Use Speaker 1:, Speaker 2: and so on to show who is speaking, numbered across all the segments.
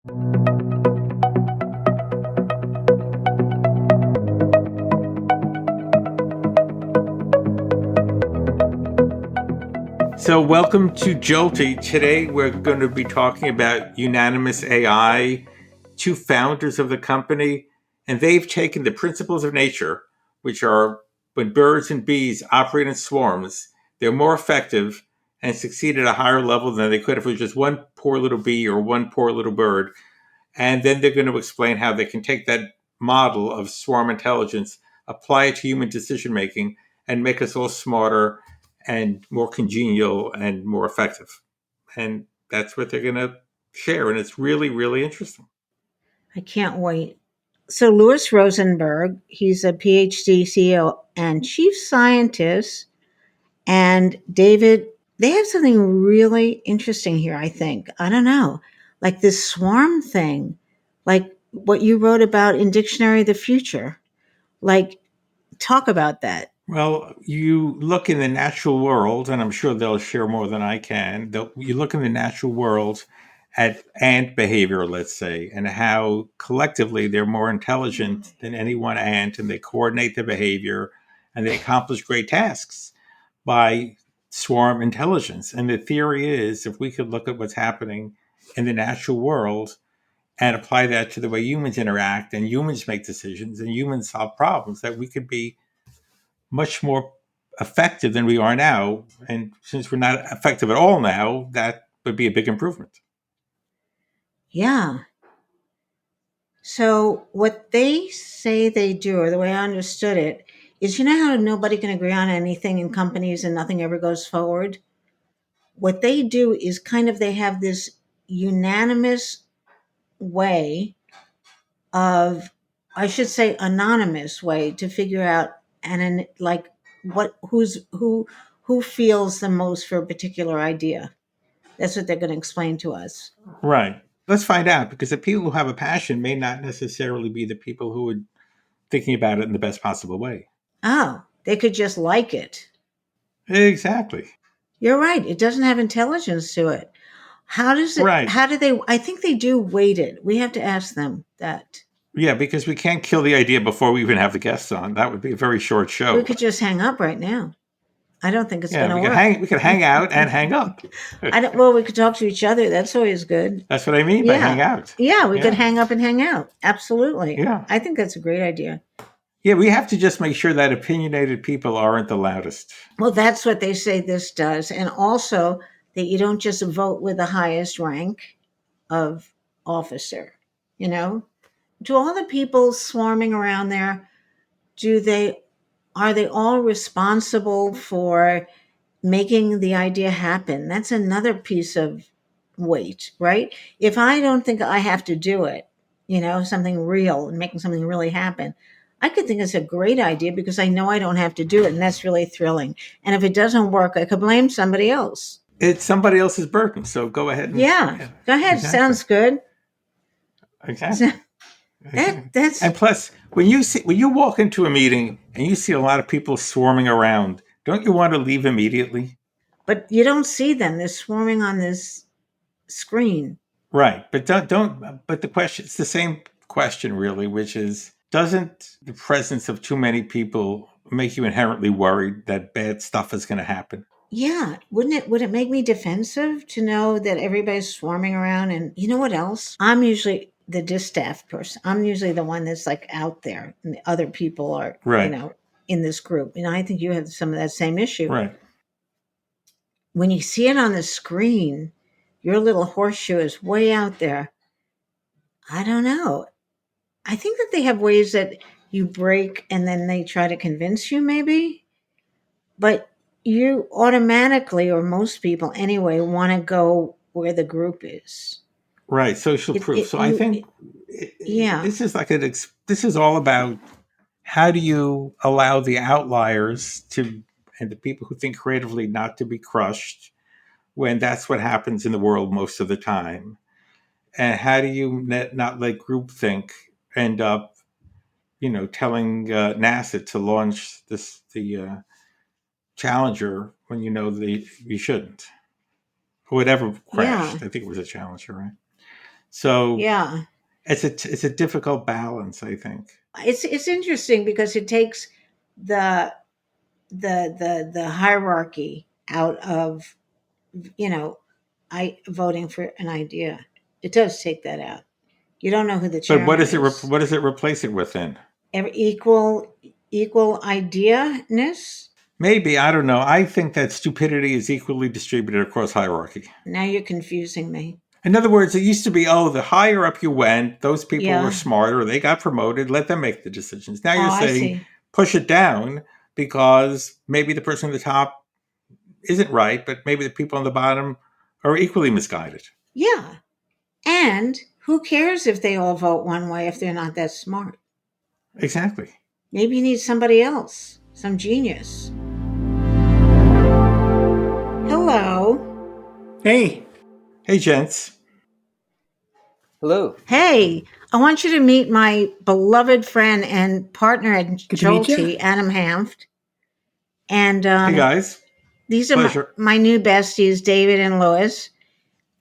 Speaker 1: So welcome to Jolty. Today we're going to be talking about Unanimous AI, two founders of the company, and they've taken the principles of nature, which are when birds and bees operate in swarms, they're more effective and succeed at a higher level than they could if it was just one poor little bee or one poor little bird. And then they're going to explain how they can take that model of swarm intelligence, apply it to human decision making, and make us all smarter and more congenial and more effective. And that's what they're going to share. And it's really, really interesting.
Speaker 2: I can't wait. So Louis Rosenberg, he's a PhD CEO and chief scientist, and David, they have something really interesting here, I think. I don't know. Like this swarm thing, like what you wrote about in Dictionary of the Future. Like talk about that.
Speaker 1: Well, you look in the natural world, and I'm sure they'll share more than I can. You look in the natural world at ant behavior, let's say, and how collectively they're more intelligent than any one ant, and they coordinate their behavior and they accomplish great tasks by swarm intelligence. And the theory is if we could look at what's happening in the natural world and apply that to the way humans interact and humans make decisions and humans solve problems, that we could be much more effective than we are now. And since we're not effective at all now, that would be a big improvement.
Speaker 2: Yeah. So what they say they do, or the way I understood it, is you know how nobody can agree on anything in companies and nothing ever goes forward? What they do is kind of they have this unanimous way of, I should say anonymous way to figure out and like what who feels the most for a particular idea. That's what they're going to explain to us.
Speaker 1: Right. Let's find out, because the people who have a passion may not necessarily be the people who are thinking about it in the best possible way.
Speaker 2: Oh, they could just like it.
Speaker 1: Exactly.
Speaker 2: You're right. It doesn't have intelligence to it.
Speaker 1: Right.
Speaker 2: How do they, I think they do weight it. We have to ask them that.
Speaker 1: Yeah, because we can't kill the idea before we even have the guests on. That would be a very short
Speaker 2: We
Speaker 1: show.
Speaker 2: could just hang up right now. I don't think it's
Speaker 1: Yeah,
Speaker 2: going to work.
Speaker 1: we could hang out and hang up.
Speaker 2: I don't, well, we could talk to each other. That's always good.
Speaker 1: That's what I mean by hang
Speaker 2: Yeah.
Speaker 1: out.
Speaker 2: Yeah, we could
Speaker 1: Yeah.
Speaker 2: hang up and hang out. Absolutely.
Speaker 1: Yeah.
Speaker 2: I think that's a great idea.
Speaker 1: Yeah, we have to just make sure that opinionated people aren't the loudest.
Speaker 2: Well, that's what they say this does. And also that you don't just vote with the highest rank of officer, you know? Do all the people swarming around there, do they are they all responsible for making the idea happen? That's another piece of weight, right? If I don't think I have to do it, something real and making something really happen, I could think it's a great idea because I know I don't have to do it. And that's really thrilling. And if it doesn't work, I could blame somebody else.
Speaker 1: It's somebody else's burden, so go ahead and
Speaker 2: Yeah. Go ahead.
Speaker 1: exactly.
Speaker 2: Sounds good.
Speaker 1: Exactly.
Speaker 2: That's
Speaker 1: And plus, when you walk into a meeting and you see a lot of people swarming around, don't you want to leave immediately?
Speaker 2: but you don't see them. They're swarming on this screen.
Speaker 1: Right, but don't. But the question, it's the same question really, which is, doesn't the presence of too many people make you inherently worried that bad stuff is going to happen?
Speaker 2: Yeah, would it make me defensive to know that everybody's swarming around? And you know what else? I'm usually the distaff person. I'm usually the one that's like out there and the other people are,
Speaker 1: Right,
Speaker 2: in this group. I think you have some of that same issue.
Speaker 1: right.
Speaker 2: When you see it on the screen, your little horseshoe is way out there. I don't know. I think that they have ways that you break and then they try to convince you maybe, but you automatically, or most people anyway, want to go where the group is.
Speaker 1: Right, social proof. So I think
Speaker 2: Yeah,
Speaker 1: this is this is all about how do you allow the outliers to and the people who think creatively not to be crushed when that's what happens in the world most of the time, and how do you not let groupthink end up, telling NASA to launch the Challenger when you know you shouldn't, whatever
Speaker 2: yeah.
Speaker 1: crashed. I think it was a Challenger, right? So
Speaker 2: Yeah.
Speaker 1: it's a difficult balance, I think.
Speaker 2: It's interesting because it takes the the hierarchy out of, you know, I voting for an idea. It does take that out. You don't know who the
Speaker 1: But
Speaker 2: chairman is.
Speaker 1: what does it replace it with then?
Speaker 2: Equal idea ness.
Speaker 1: Maybe, I don't know. I think that stupidity is equally distributed across hierarchy.
Speaker 2: Now you're confusing me.
Speaker 1: In other words, it used to be, oh, the higher up you went, those people were
Speaker 2: Yeah.
Speaker 1: smarter, they got promoted, let them make the decisions. Now
Speaker 2: Oh,
Speaker 1: you're
Speaker 2: I
Speaker 1: saying
Speaker 2: see.
Speaker 1: push it down because maybe the person at the top isn't right, but maybe the people on the bottom are equally misguided.
Speaker 2: Yeah. And who cares if they all vote one way if they're not that smart?
Speaker 1: Exactly.
Speaker 2: Maybe you need somebody else, some genius. Hello.
Speaker 3: Hey,
Speaker 1: Hey, gents.
Speaker 4: Hello.
Speaker 2: Hey, I want you to meet my beloved friend and partner at
Speaker 3: good to meet you.
Speaker 2: Jolte, Adam Hanft. And
Speaker 1: Hey, guys.
Speaker 2: these are
Speaker 1: Pleasure.
Speaker 2: my new besties, David and Louis.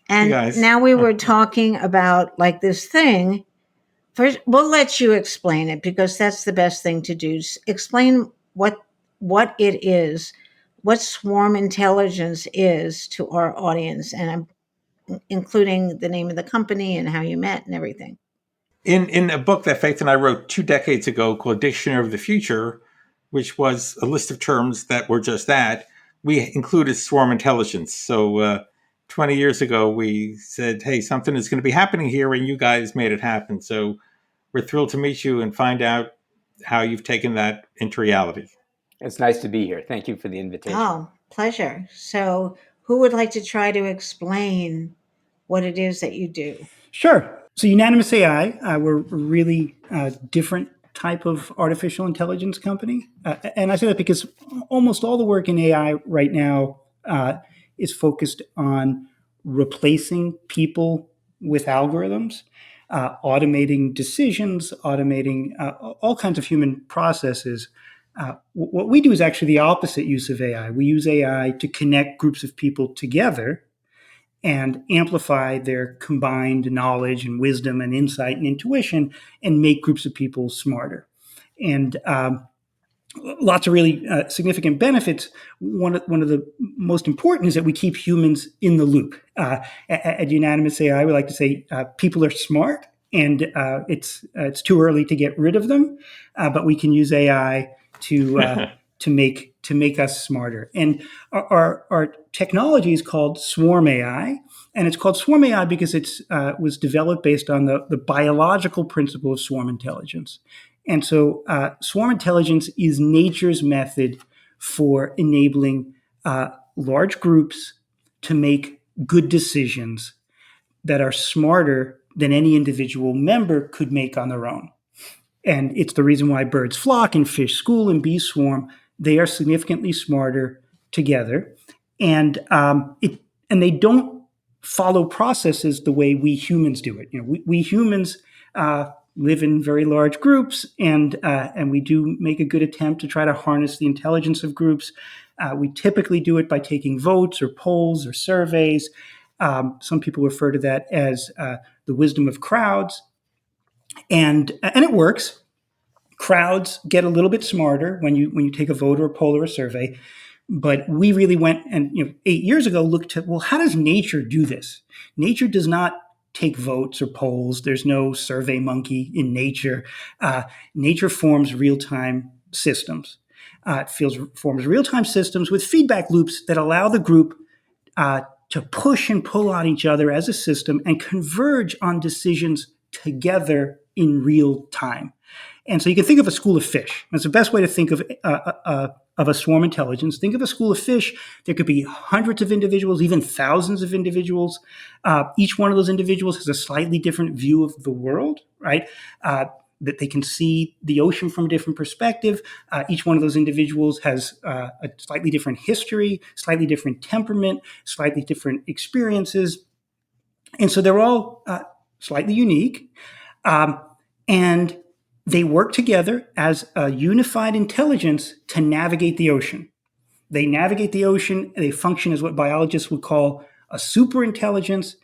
Speaker 1: Hey,
Speaker 2: And
Speaker 1: guys.
Speaker 2: now we were talking about like this thing. First, we'll let you explain it because that's the best thing to do. Explain what it is, what swarm intelligence is to our audience, and including the name of the company and how you met and everything.
Speaker 1: In a book that Faith and I wrote 2 decades ago called Dictionary of the Future, which was a list of terms that were just that, we included swarm intelligence. So 20 years ago, we said, hey, something is going to be happening here, and you guys made it happen. So we're thrilled to meet you and find out how you've taken that into reality.
Speaker 4: It's nice to be here. Thank you for the invitation.
Speaker 2: Oh, pleasure. So, who would like to try to explain what it is that you do?
Speaker 3: Sure. So, Unanimous AI, we're a really different type of artificial intelligence company. And I say that because almost all the work in AI right now is focused on replacing people with algorithms, automating decisions, automating all kinds of human processes. What we do is actually the opposite use of AI. We use AI to connect groups of people together and amplify their combined knowledge and wisdom and insight and intuition and make groups of people smarter. And lots of really significant benefits. One of the most important is that we keep humans in the loop. At Unanimous AI, we like to say people are smart, and it's too early to get rid of them, but we can use AI to make us smarter. And our technology is called Swarm AI, and it's called Swarm AI because it's was developed based on the biological principle of swarm intelligence. And so, swarm intelligence is nature's method for enabling large groups to make good decisions that are smarter than any individual member could make on their own. And it's the reason why birds flock and fish school and bees swarm. They are significantly smarter together, and and they don't follow processes the way we humans do it. You know, we humans live in very large groups, and we do make a good attempt to try to harness the intelligence of groups. We typically do it by taking votes or polls or surveys. Some people refer to that as the wisdom of crowds, and it works. Crowds get a little bit smarter when you take a vote or a poll or a survey. But we really went and 8 years ago looked at, well, how does nature do this? Nature does not take votes or polls. There's no survey monkey in nature. Nature forms real-time systems. Forms real-time systems with feedback loops that allow the group to push and pull on each other as a system and converge on decisions together in real time. And so you can think of a school of fish. That's the best way to think of a swarm intelligence. Think of a school of fish. There could be hundreds of individuals, even thousands of individuals. Each one of those individuals has a slightly different view of the world, right? That they can see the ocean from a different perspective. Each one of those individuals has a slightly different history, slightly different temperament, slightly different experiences. And so they're all slightly unique. And they work together as a unified intelligence to navigate the ocean. They navigate the ocean, and they function as what biologists would call a super intelligence,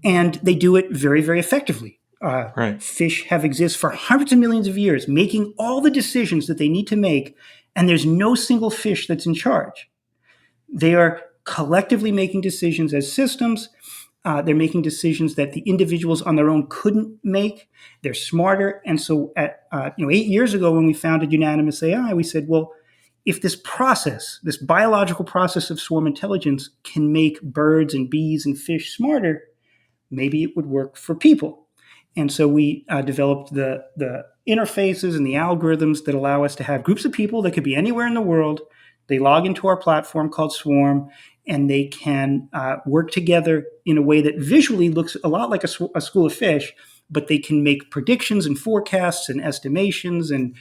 Speaker 3: and they do it very, very effectively.
Speaker 1: Right.
Speaker 3: Fish have existed for hundreds of millions of years, making all the decisions that they need to make, and there's no single fish that's in charge. They are collectively making decisions as systems. They're making decisions that the individuals on their own couldn't make. They're smarter. And so, 8 years ago, when we founded Unanimous AI, we said, well, if this process, this biological process of swarm intelligence, can make birds and bees and fish smarter, maybe it would work for people. And so we developed the interfaces and the algorithms that allow us to have groups of people that could be anywhere in the world. They log into our platform called Swarm, and they can work together in a way that visually looks a lot like a school of fish, but they can make predictions and forecasts and estimations and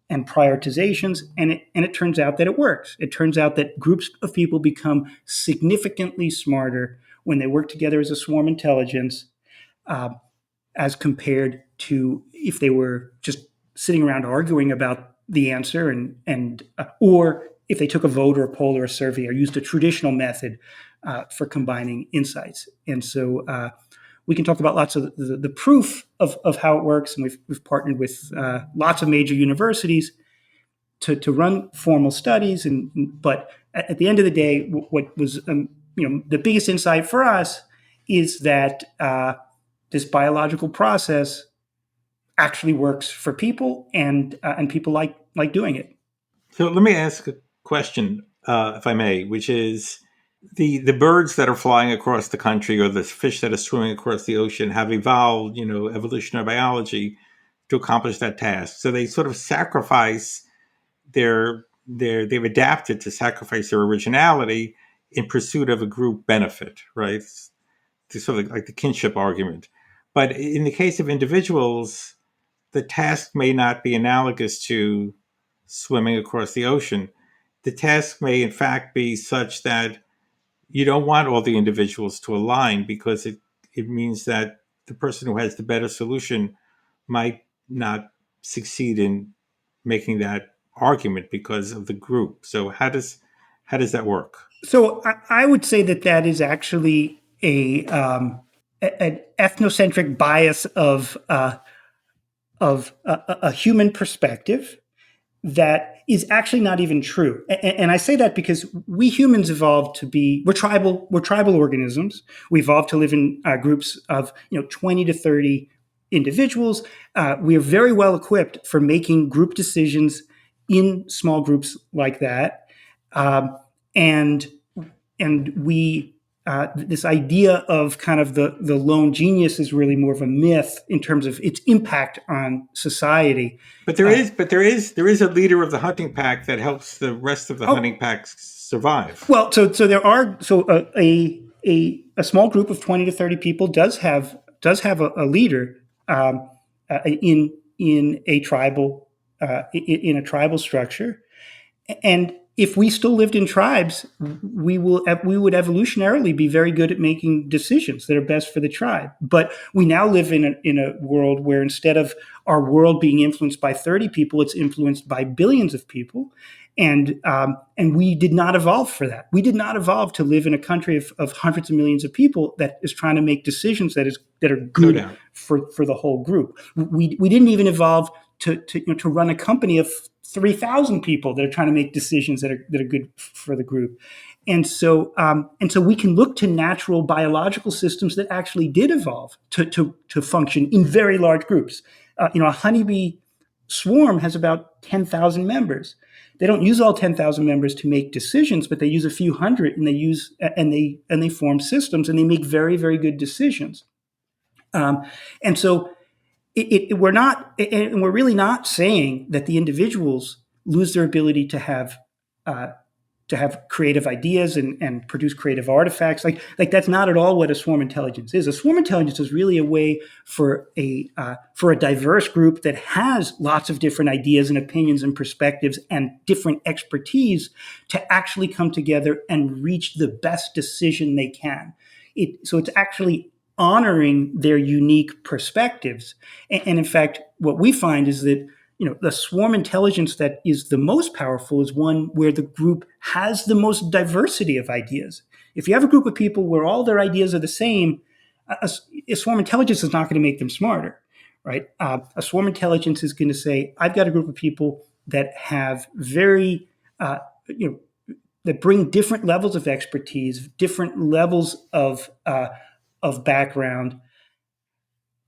Speaker 3: prioritizations. And it turns out that it works. It turns out that groups of people become significantly smarter when they work together as a swarm intelligence, as compared to if they were just sitting around arguing about the answer, and or if they took a vote or a poll or a survey or used a traditional method for combining insights. And so we can talk about lots of the proof of how it works, and we've partnered with lots of major universities to run formal studies. But at the end of the day, what was the biggest insight for us is that this biological process actually works for people, and people like doing it.
Speaker 1: So let me ask a question, if I may, which is the birds that are flying across the country or the fish that are swimming across the ocean have evolved, evolutionary biology to accomplish that task. So they sort of sacrifice they've adapted to sacrifice their originality in pursuit of a group benefit, right? It's sort of like the kinship argument. But in the case of individuals, the task may not be analogous to swimming across the ocean. The task may, in fact, be such that you don't want all the individuals to align, because it means that the person who has the better solution might not succeed in making that argument because of the group. So how does that work?
Speaker 3: So I would say that is actually an ethnocentric bias of a human perspective that is actually not even true. And I say that because we humans evolved to be, we're tribal organisms. We evolved to live in groups of 20 to 30 individuals. We are very well equipped for making group decisions in small groups like that. And we this idea of kind of the lone genius is really more of a myth in terms of its impact on society.
Speaker 1: But there is a leader of the hunting pack that helps the rest of the hunting packs survive.
Speaker 3: Well, so there are a small group of 20 to 30 people does have a leader in a tribal structure. And if we still lived in tribes, we would evolutionarily be very good at making decisions that are best for the tribe. But we now live in a world where instead of our world being influenced by 30 people, it's influenced by billions of people. And we did not evolve for that. We did not evolve to live in a country of hundreds of millions of people that is trying to make decisions that are good for the whole group. We didn't even evolve to run a company of 3,000 people that are trying to make decisions that are good for the group. And so we can look to natural biological systems that actually did evolve to function in very large groups. A honeybee swarm has about 10,000 members. They don't use all 10,000 members to make decisions, but they use a few hundred, and they form systems, and they make very, very good decisions. And so we're really not saying that the individuals lose their ability to have creative ideas and produce creative artifacts. Like that's not at all what a swarm intelligence is. A swarm intelligence is really a way for a diverse group that has lots of different ideas and opinions and perspectives and different expertise to actually come together and reach the best decision they can. So it's actually honoring their unique perspectives. And in fact, what we find is that the swarm intelligence that is the most powerful is one where the group has the most diversity of ideas. If you have a group of people where all their ideas are the same, a swarm intelligence is not going to make them smarter, right? A swarm intelligence is going to say, I've got a group of people that have very, that bring different levels of expertise, different levels of background,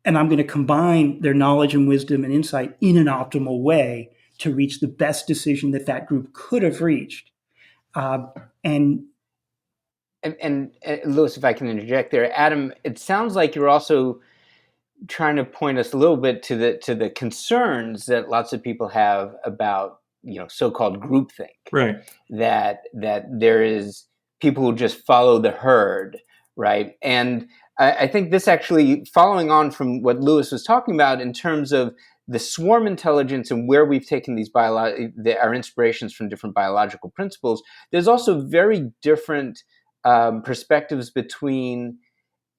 Speaker 3: and I'm going to combine their knowledge and wisdom and insight in an optimal way to reach the best decision that group could have reached. And
Speaker 4: Louis, if I can interject there, Adam, it sounds like you're also trying to point us a little bit to the concerns that lots of people have about so-called groupthink.
Speaker 1: Right.
Speaker 4: That there is people who just follow the herd, right? And I think this actually, following on from what Louis was talking about in terms of the swarm intelligence and where we've taken these our inspirations from different biological principles, there's also very different perspectives between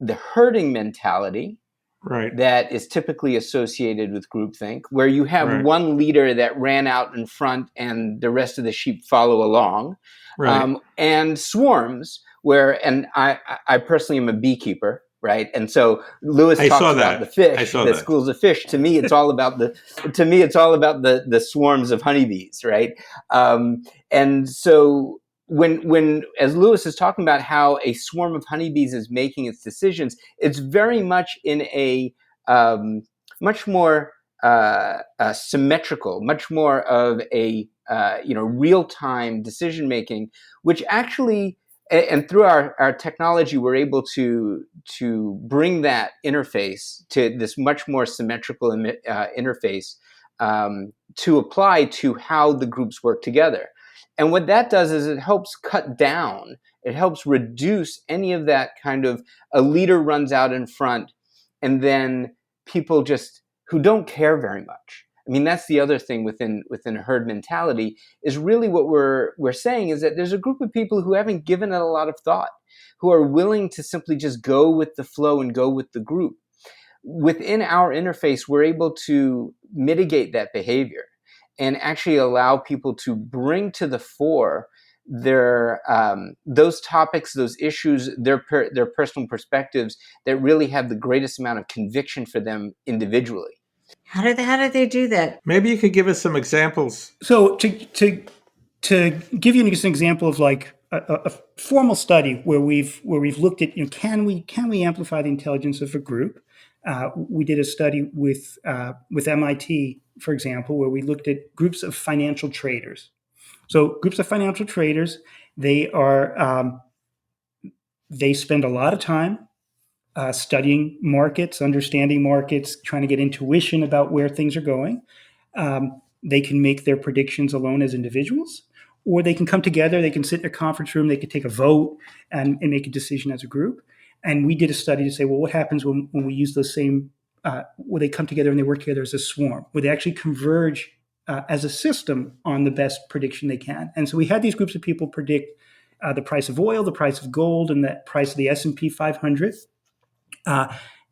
Speaker 4: the herding mentality,
Speaker 1: right,
Speaker 4: that is typically associated with groupthink, where you have
Speaker 1: right,
Speaker 4: one leader that ran out in front and the rest of the sheep follow along,
Speaker 1: right.
Speaker 4: and swarms, where, and I personally am a beekeeper, right? And so Louis
Speaker 1: I
Speaker 4: talks
Speaker 1: saw
Speaker 4: about
Speaker 1: that.
Speaker 4: the fish,
Speaker 1: I saw
Speaker 4: the
Speaker 1: that.
Speaker 4: schools of fish. To me, it's all about the swarms of honeybees, right? And so when as Louis is talking about how a swarm of honeybees is making its decisions, it's very much in a much more symmetrical, much more of a real-time decision making, which actually, and through our technology, we're able to bring that interface to this much more symmetrical interface to apply to how the groups work together. And what that does is it helps cut down, it helps reduce any of that kind of a leader runs out in front and then people just who don't care very much. I mean, that's the other thing within a herd mentality is really what we're saying is that there's a group of people who haven't given it a lot of thought, who are willing to simply just go with the flow and go with the group. Within our interface, we're able to mitigate that behavior and actually allow people to bring to the fore their those topics, those issues, their personal perspectives that really have the greatest amount of conviction for them individually.
Speaker 2: How did they do that?
Speaker 1: Maybe you could give us some examples.
Speaker 3: so to give you an example of like a formal study where we've looked at, can we amplify the intelligence of a group? We did a study with MIT, for example, where we looked at groups of financial traders. So groups of financial traders, they spend a lot of time studying markets, understanding markets, trying to get intuition about where things are going. They can make their predictions alone as individuals, or they can come together, they can sit in a conference room, they could take a vote and make a decision as a group. And we did a study to say, well, what happens when we use those same, when they come together and they work together as a swarm? Would they actually converge as a system on the best prediction they can? And so we had these groups of people predict the price of oil, the price of gold, and the price of the S&P 500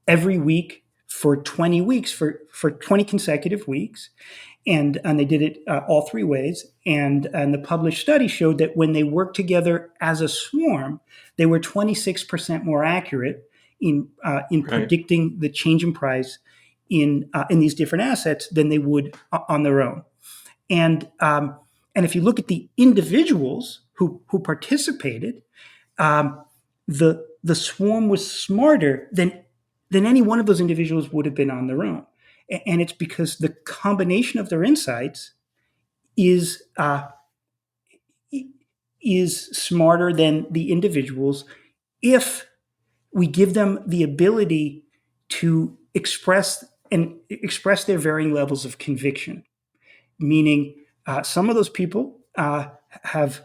Speaker 3: every week for 20 weeks, for 20 consecutive weeks. And they did it all three ways. And the published study showed that when they worked together as a swarm, they were 26% more accurate in predicting the change in price in these different assets than they would on their own. And if you look at the individuals who participated, the swarm was smarter than any one of those individuals would have been on their own. And it's because the combination of their insights is smarter than the individuals if we give them the ability to express their varying levels of conviction. Meaning, some of those people have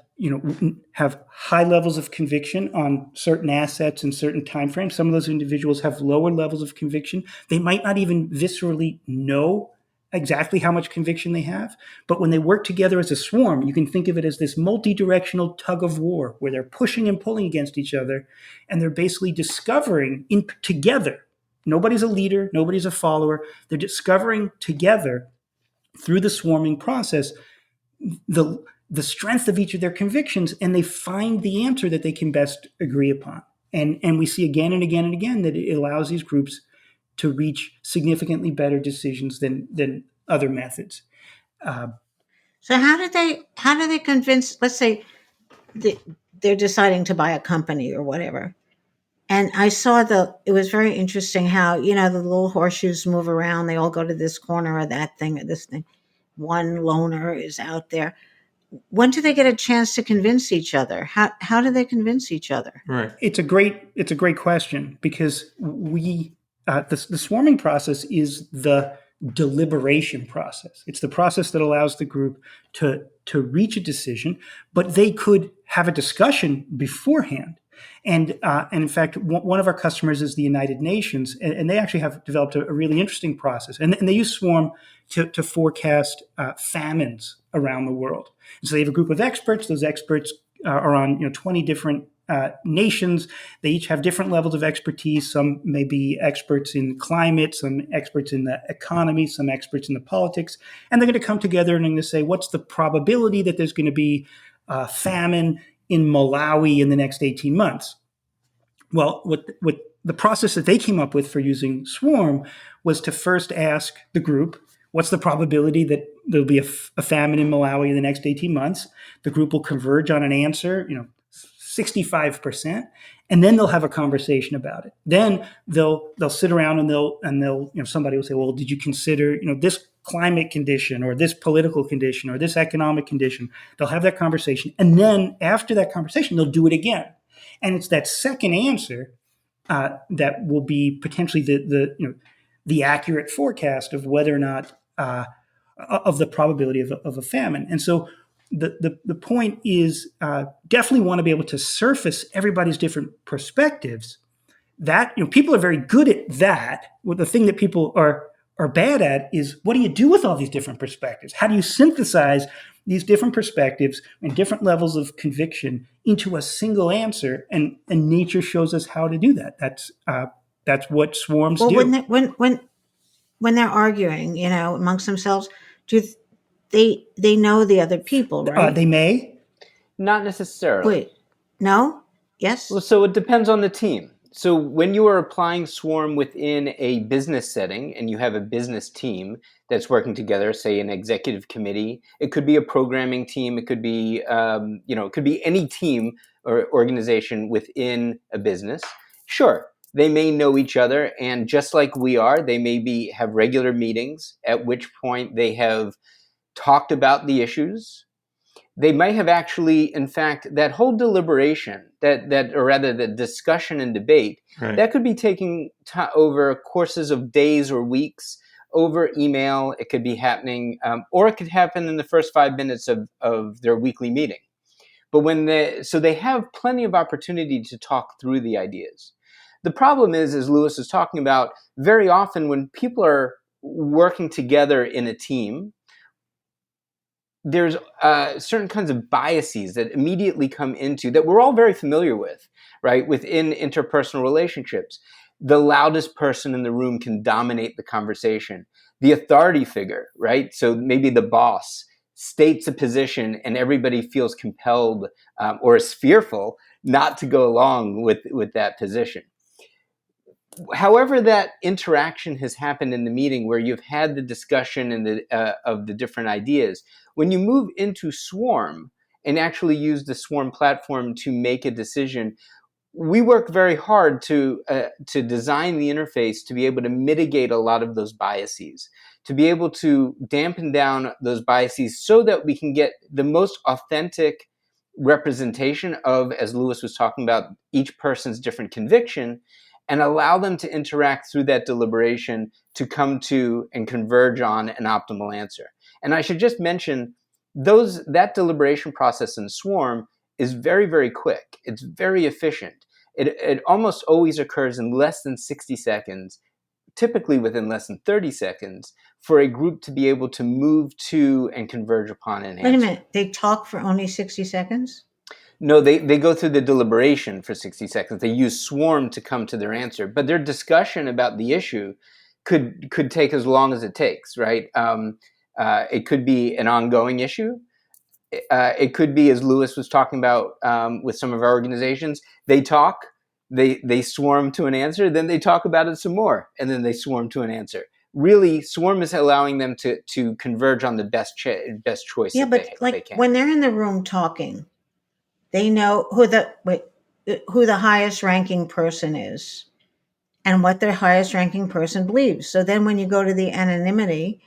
Speaker 3: high levels of conviction on certain assets and certain timeframes. Some of those individuals have lower levels of conviction. They might not even viscerally know exactly how much conviction they have, but when they work together as a swarm, you can think of it as this multi-directional tug of war where they're pushing and pulling against each other, and they're basically discovering together. Nobody's a leader, nobody's a follower. They're discovering together through the swarming process the strength of each of their convictions, and they find the answer that they can best agree upon. And we see again and again and again that it allows these groups to reach significantly better decisions than other methods.
Speaker 2: So how do they convince? Let's say they're deciding to buy a company or whatever. And I saw it was very interesting how, the little horseshoes move around. They all go to this corner or that thing or this thing. One loner is out there. When do they get a chance to convince each other? How do they convince each other?
Speaker 1: Right.
Speaker 3: It's a great question, because the swarming process is the deliberation process. It's the process that allows the group to reach a decision, but they could have a discussion beforehand. And in fact, one of our customers is the United Nations, and they actually have developed a really interesting process. And they use Swarm to forecast famines around the world. And so they have a group of experts. Those experts are on 20 different nations. They each have different levels of expertise. Some may be experts in climate, some experts in the economy, some experts in the politics. And they're going to come together and they're going to say, what's the probability that there's going to be famine in Malawi in the next 18 months? Well, what the process that they came up with for using Swarm was to first ask the group, what's the probability that there'll be a famine in Malawi in the next 18 months? The group will converge on an answer, 65%, and then they'll have a conversation about it. Then they'll sit around and they'll somebody will say, well, did you consider this climate condition or this political condition or this economic condition? They'll have that conversation, and then after that conversation, they'll do it again. And it's that second answer that will be potentially the accurate forecast of whether or not of the probability of a famine. And so the point is definitely want to be able to surface everybody's different perspectives. That people are very good at that. Well, the thing that people are bad at is, what do you do with all these different perspectives? How do you synthesize these different perspectives and different levels of conviction into a single answer? And nature shows us how to do that. That's what swarms
Speaker 2: Well,
Speaker 3: do.
Speaker 2: when they're arguing, amongst themselves, do they know the other people, right?
Speaker 3: They may.
Speaker 4: Not necessarily.
Speaker 2: Wait, no? Yes?
Speaker 4: Well, so it depends on the team. So when you are applying Swarm within a business setting and you have a business team that's working together, say an executive committee, it could be a programming team, it could be, it could be any team or organization within a business. Sure, they may know each other, and just like we are, they may have regular meetings at which point they have talked about the issues. They might have actually, in fact, that whole deliberation, or rather the discussion and debate,
Speaker 1: Right.
Speaker 4: that could be taking over courses of days or weeks, over email. It could be happening, or it could happen in the first 5 minutes of their weekly meeting. But so they have plenty of opportunity to talk through the ideas. The problem is, as Louis was talking about, very often when people are working together in a team, there's certain kinds of biases that immediately come into that we're all very familiar with, right? Within interpersonal relationships, the loudest person in the room can dominate the conversation. The authority figure, right? So maybe the boss states a position and everybody feels compelled or is fearful not to go along with that position. However that interaction has happened in the meeting where you've had the discussion and of the different ideas, when you move into Swarm and actually use the Swarm platform to make a decision, we work very hard to design the interface to be able to mitigate a lot of those biases, to be able to dampen down those biases so that we can get the most authentic representation of, as Louis was talking about, each person's different conviction, and allow them to interact through that deliberation to come to and converge on an optimal answer. And I should just mention, that deliberation process in Swarm is very, very quick. It's very efficient. It almost always occurs in less than 60 seconds, typically within less than 30 seconds, for a group to be able to move to and converge upon an answer.
Speaker 2: Wait a minute. They talk for only 60 seconds?
Speaker 4: No, they go through the deliberation for 60 seconds. They use Swarm to come to their answer, but their discussion about the issue could take as long as it takes, right? It could be an ongoing issue. It could be, as Louis was talking about with some of our organizations, they talk, they swarm to an answer, then they talk about it some more, and then they swarm to an answer. Really, swarm is allowing them to converge on the best choice
Speaker 2: Yeah,
Speaker 4: that
Speaker 2: but
Speaker 4: they
Speaker 2: like
Speaker 4: can.
Speaker 2: when they're in the room talking, they know who the highest ranking person is and what their highest ranking person believes. So then when you go to the anonymity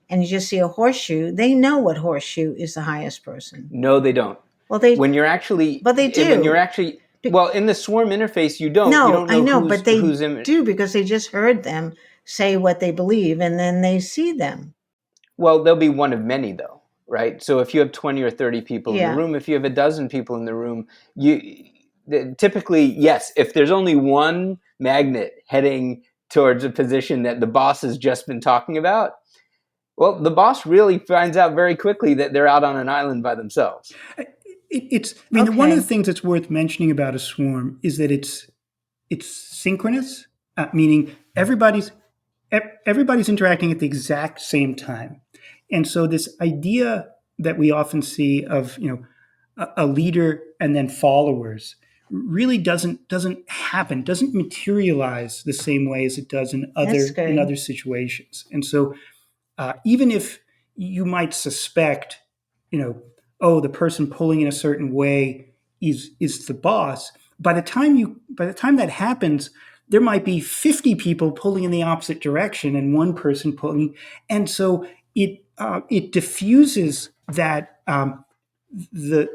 Speaker 2: and you just see a horseshoe, they know what horseshoe is the highest person.
Speaker 4: No, they don't.
Speaker 2: Well, they
Speaker 4: When you're actually,
Speaker 2: but they
Speaker 4: when you're
Speaker 2: do.
Speaker 4: actually, well, in the swarm interface, you
Speaker 2: No,
Speaker 4: don't
Speaker 2: I
Speaker 4: know
Speaker 2: know, but they
Speaker 4: who's in.
Speaker 2: do because they just heard them say what they believe and then they see them.
Speaker 4: Well, there'll be one of many, though, right? So if you have 20 or 30 people in the
Speaker 2: Yeah.
Speaker 4: room, if you have a dozen people in the room, typically, yes, if there's only one magnet heading towards a position that the boss has just been talking about, well, the boss really finds out very quickly that they're out on an island by themselves.
Speaker 3: I mean, one of the
Speaker 2: Okay.
Speaker 3: things that's worth mentioning about a swarm is that it's synchronous, meaning everybody's interacting at the exact same time. And so this idea that we often see of a leader and then followers really doesn't happen, doesn't materialize the same way as it does
Speaker 2: That's
Speaker 3: in
Speaker 2: good.
Speaker 3: other situations. And so even if you might suspect, oh, the person pulling in a certain way is the boss, by the time that happens, there might be 50 people pulling in the opposite direction and one person pulling, and so it diffuses that the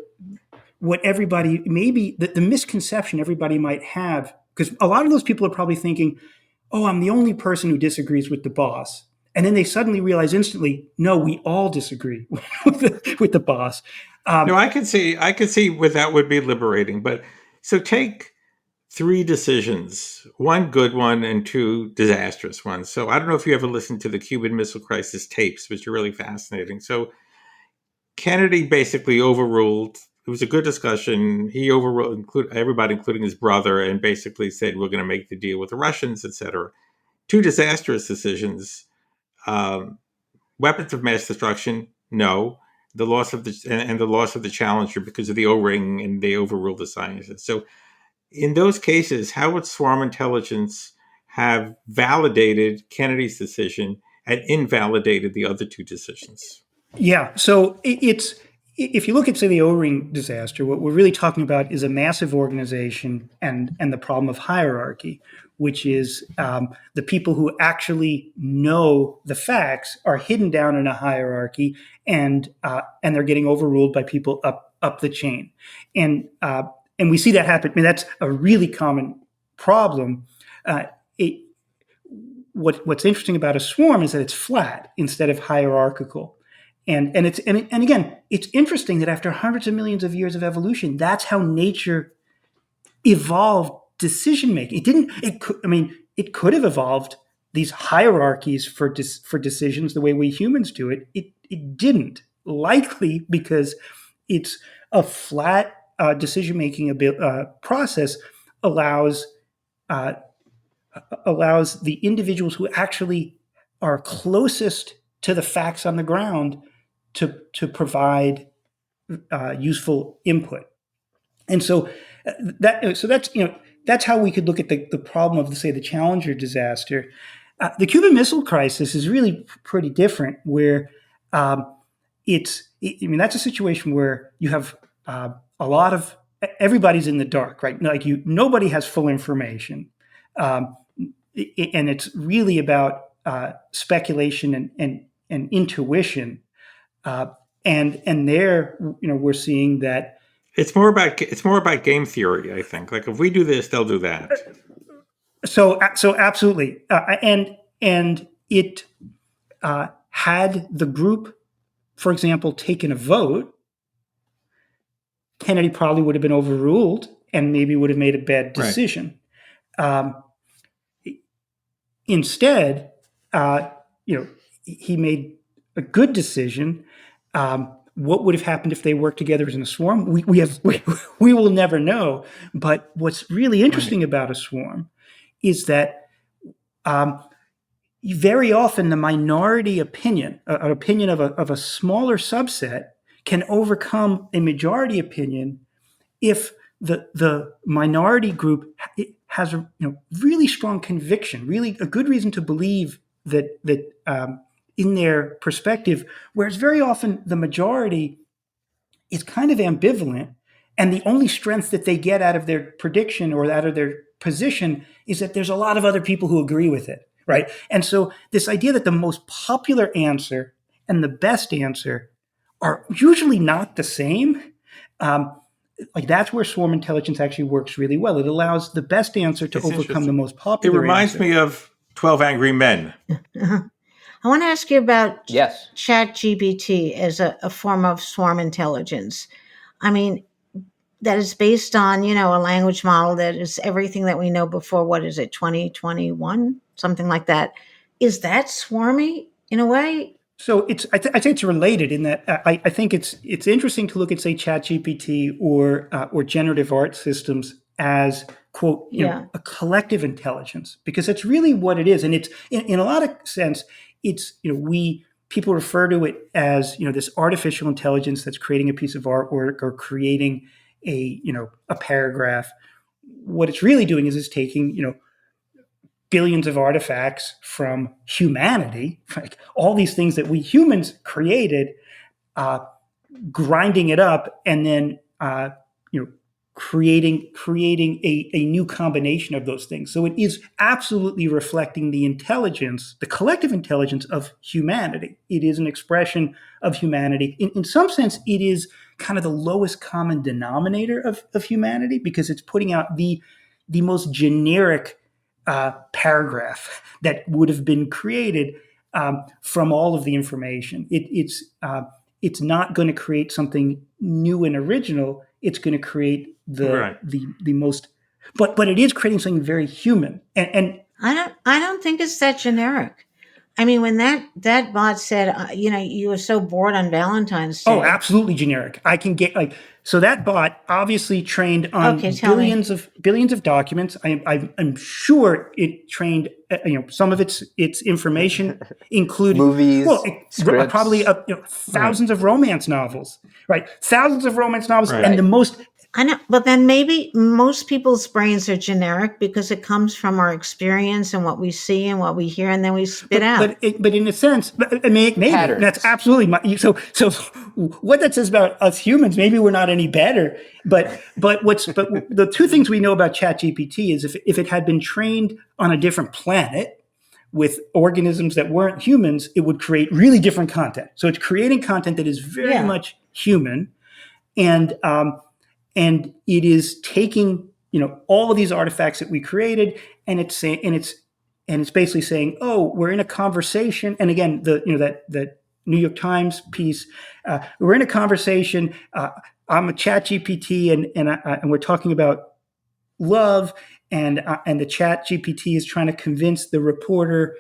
Speaker 3: what everybody maybe the misconception everybody might have, because a lot of those people are probably thinking, oh, I'm the only person who disagrees with the boss. And then they suddenly realize instantly, no, we all disagree with the boss.
Speaker 1: No, I could see where that would be liberating. But so take three decisions, one good one and two disastrous ones. So I don't know if you ever listened to the Cuban Missile Crisis tapes, which are really fascinating. So Kennedy basically overruled. It was a good discussion. He overruled everybody, including his brother, and basically said, "We're going to make the deal with the Russians, etc." Two disastrous decisions: um, weapons of mass destruction, no. The loss of the loss of the Challenger because of the O-ring, and they overruled the scientists. So, in those cases, how would swarm intelligence have validated Kennedy's decision and invalidated the other two decisions?
Speaker 3: Yeah. So it's if you look at, say, the O-ring disaster, what we're really talking about is a massive organization and the problem of hierarchy, which is the people who actually know the facts are hidden down in a hierarchy, and they're getting overruled by people up the chain, and we see that happen. I mean, that's a really common problem. Uh, it, what's interesting about a swarm is that it's flat instead of hierarchical. And again, it's interesting that after hundreds of millions of years of evolution, that's how nature evolved decision making. It didn't. It could. I mean, it could have evolved these hierarchies for decisions the way we humans do it. It didn't. Likely because it's a flat decision making process allows uh, allows the individuals who actually are closest to the facts on the ground to provide useful input. And so that's how we could look at the problem of, say, the Challenger disaster. The Cuban Missile Crisis is really pretty different, where um, I mean, that's a situation where you have a lot of everybody's in the dark, right? Like nobody has full information, um, and it's really about speculation and intuition. Uh, and there, we're seeing that.
Speaker 1: It's more about game theory, I think. Like if we do this, they'll do that.
Speaker 3: So absolutely, and it had the group, for example, taken a vote, Kennedy probably would have been overruled and maybe would have made a bad
Speaker 1: Right.
Speaker 3: decision. Um, Instead, he made a good decision. What would have happened if they worked together as in a swarm? We will never know. But what's really interesting about a swarm is that um, very often the minority opinion, an opinion of a smaller subset, can overcome a majority opinion if the minority group has a really strong conviction, really a good reason to believe that in their perspective, whereas very often the majority is kind of ambivalent, and the only strength that they get out of their prediction or out of their position is that there's a lot of other people who agree with it, right? And so this idea that the most popular answer and the best answer are usually not the same. Like that's where swarm intelligence actually works really well. It allows the best answer to
Speaker 1: It's
Speaker 3: overcome the
Speaker 1: interesting.
Speaker 3: most
Speaker 1: It
Speaker 3: popular
Speaker 1: reminds
Speaker 3: answer.
Speaker 1: me of 12 Angry Men.
Speaker 2: I want to ask you about
Speaker 4: Yes.
Speaker 2: ChatGPT as a form of swarm intelligence. I mean, that is based on, a language model that is everything that we know before. What is it, 2021? Something like that. Is that swarmy in a way?
Speaker 3: So I'd say it's related in that I think it's interesting to look at, say, ChatGPT or generative art systems as, quote,
Speaker 2: Yeah.
Speaker 3: a collective intelligence, because that's really what it is. And it's in a lot of sense, it's, people refer to it as, this artificial intelligence that's creating a piece of artwork or creating a paragraph. What it's really doing is it's taking, billions of artifacts from humanity, like all these things that we humans created, uh, grinding it up, and then you know creating a new combination of those things. So it is absolutely reflecting the intelligence, the collective intelligence of humanity. It is an expression of humanity. In some sense, it is kind of the lowest common denominator of humanity, because it's putting out the most generic paragraph that would have been created from all of the information. It's not going to create something new and original. It's going to create
Speaker 1: Right.
Speaker 3: the most, but it is creating something very human. And
Speaker 2: I don't think it's that generic. I mean, when that bot said, you were so bored on Valentine's Day.
Speaker 3: oh, absolutely generic. I can get so that bot obviously trained on
Speaker 2: Okay, tell me.
Speaker 3: billions of documents. I'm sure it trained some of its information included
Speaker 4: Movies, scripts.
Speaker 3: probably thousands of romance novels, right? Thousands of romance novels,
Speaker 1: Right.
Speaker 3: and the most.
Speaker 2: I know, but then maybe most people's brains are generic because it comes from our experience and what we see and what we hear, and then we spit out.
Speaker 3: But in a sense, maybe
Speaker 4: Patterns.
Speaker 3: that's absolutely so. What that says about us humans, maybe we're not any better. But the two things we know about ChatGPT is if it had been trained on a different planet with organisms that weren't humans, it would create really different content. So it's creating content that is very much human, and it is taking all of these artifacts that we created, and it's saying, and it's basically saying, oh, we're in a conversation. And again, that New York Times piece, we're in a conversation. I'm a Chat GPT, and we're talking about love, and the Chat GPT is trying to convince the reporter